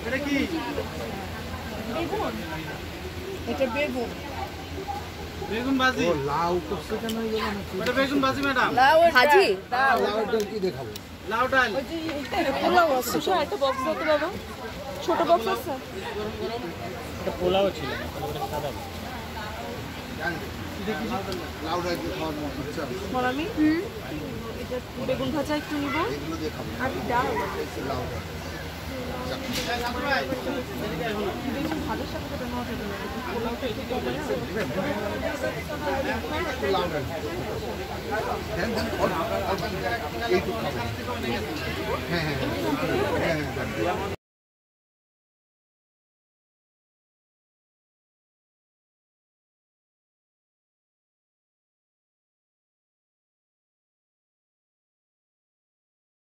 এটা কি এটা বেগুন বেগুন ভাজি ও লাউ করছে কেন এগুলো এটা বেগুন ভাজি ম্যাডাম লাউ ভাজি লাউটা কি দেখাবো লাউ ডাল পোলাও আছে একটা বক্স দাও তো বাবা ছোট বক্স আছে এটা পোলাও ছিল না পোলাওটা সাদা লাউটা কি খাওয়ার মতো ইচ্ছা আমি এটা বেগুন ভাজা একটু নিব এগুলো দিয়ে খাবো আর ডাল লাউটা বেগুন ভাজার সাথে সাথে নেওয়া যাবে না পোলাওটা একটু কমে না লাউটা দেন এইটুকু খাবো হ্যাঁ হ্যাঁ